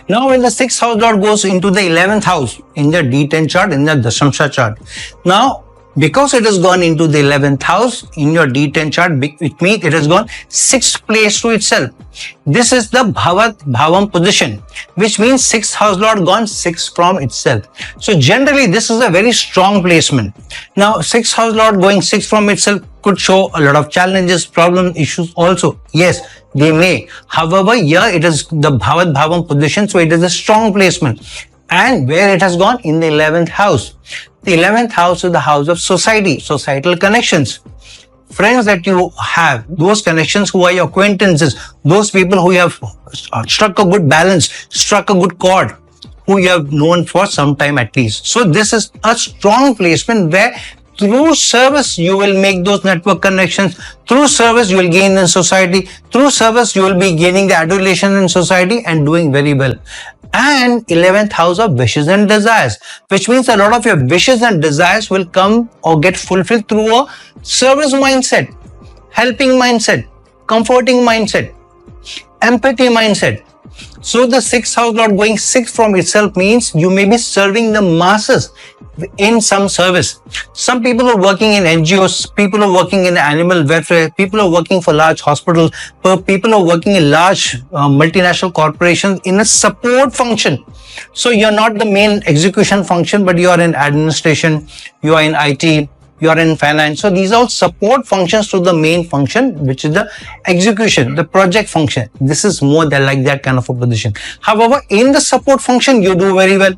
Now when the 6th house lord goes into the 11th house in the D10 chart, in the Dashamsa chart, now because it has gone into the 11th house in your D10 chart, it means it has gone 6th place to itself. This is the Bhavam position, which means 6th house lord gone 6 from itself. So generally this is a very strong placement. Now 6th house lord going 6 from itself could show a lot of challenges, problems, issues also. Yes, they may. However, here it is the Bhavam position, so it is a strong placement. And where it has gone? In the 11th house. The 11th house is the house of society, societal connections. Friends that you have, those connections who are your acquaintances, those people who you have struck a good balance, struck a good chord, who you have known for some time at least. So this is a strong placement where through service you will make those network connections. Through service you will gain in society. Through service you will be gaining the adulation in society and doing very well. And 11th house of wishes and desires, which means a lot of your wishes and desires will come or get fulfilled through a service mindset, helping mindset, comforting mindset, empathy mindset. So the 6th house lord going 6 from itself means you may be serving the masses in some service. Some people are working in NGOs, people are working in animal welfare, people are working for large hospitals, people are working in large multinational corporations in a support function. So you're not the main execution function, but you are in administration, you are in IT, you are in finance. So these are all support functions to the main function, which is the execution, the project function. This is more than like that kind of a position. However, in the support function, you do very well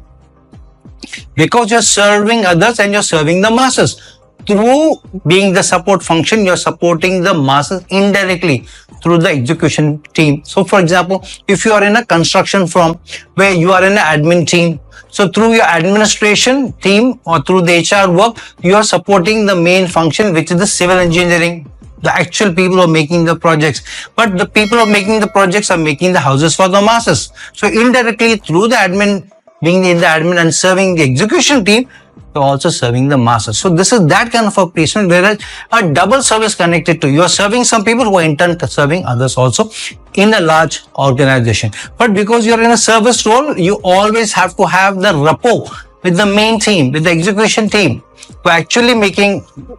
because you're serving others and you're serving the masses. Through being the support function, you're supporting the masses indirectly through the execution team. So for example, if you are in a construction firm where you are in an admin team, so through your administration team or through the HR work, you are supporting the main function, which is the civil engineering, the actual people who are making the projects. But the people who are making the projects are making the houses for the masses. So indirectly through the admin, being in the admin and serving the execution team, you're also serving the masses. So this is that kind of a placement where a double service connected to you. You're serving some people who are in turn serving others also in a large organization. But because you're in a service role, you always have to have the rapport with the main team, with the execution team, who are actually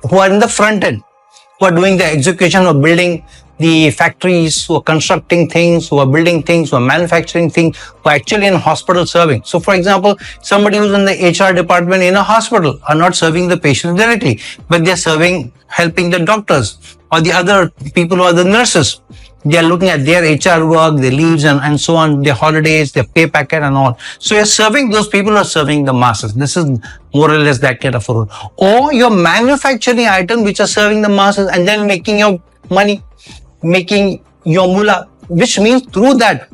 who are in the front end, who are doing the execution of building the factories, who are constructing things, who are building things, who are manufacturing things, who are actually in hospital serving. So for example, somebody who's in the HR department in a hospital are not serving the patients directly, but they're helping the doctors or the other people who are the nurses. They are looking at their HR work, their leaves and so on, their holidays, their pay packet and all. So you're serving those people who are serving the masses. This is more or less that kind of a role. Or you're manufacturing items which are serving the masses and then making your money, making your mullah, which means through that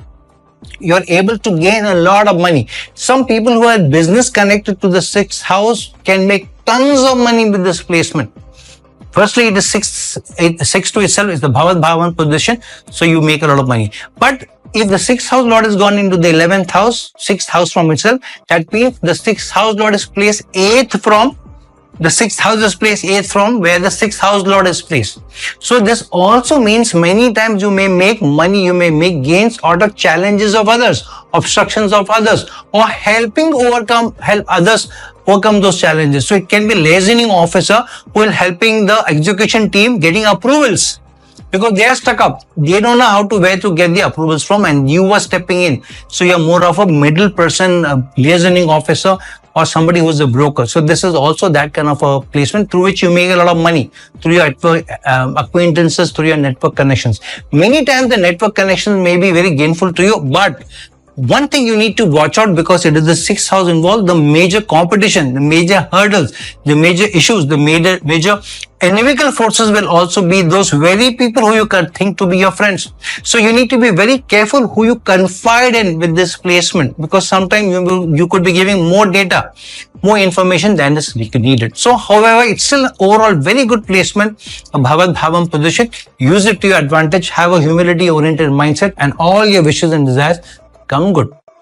you're able to gain a lot of money. Some people who have business connected to the 6th house can make tons of money with this placement. Firstly, it is 6 to itself is the Bhavan position, so you make a lot of money. But if the 6th house lord has gone into the 11th house, 6th house from itself, that means the 6th house lord is placed 8th from the 6th house is placed 8th from where the 6th house lord is placed. So this also means many times you may make money, you may make gains out of challenges of others, obstructions of others, or help others overcome those challenges. So it can be liaising officer who is helping the execution team getting approvals because they are stuck up. They don't know where to get the approvals from, and you are stepping in. So you're more of a middle person, a liaising officer, or somebody who is a broker. So this is also that kind of a placement through which you make a lot of money through your acquaintances, through your network connections. Many times the network connections may be very gainful to you, but one thing you need to watch out, because it is the 6th house involved, the major competition, the major hurdles, the major issues, the major inimical forces will also be those very people who you can think to be your friends. So you need to be very careful who you confide in with this placement, because sometimes you could be giving more data, more information than is needed. So however, it's still overall very good placement, a Bhavam position. Use it to your advantage, have a humility oriented mindset, and all your wishes and desires come good.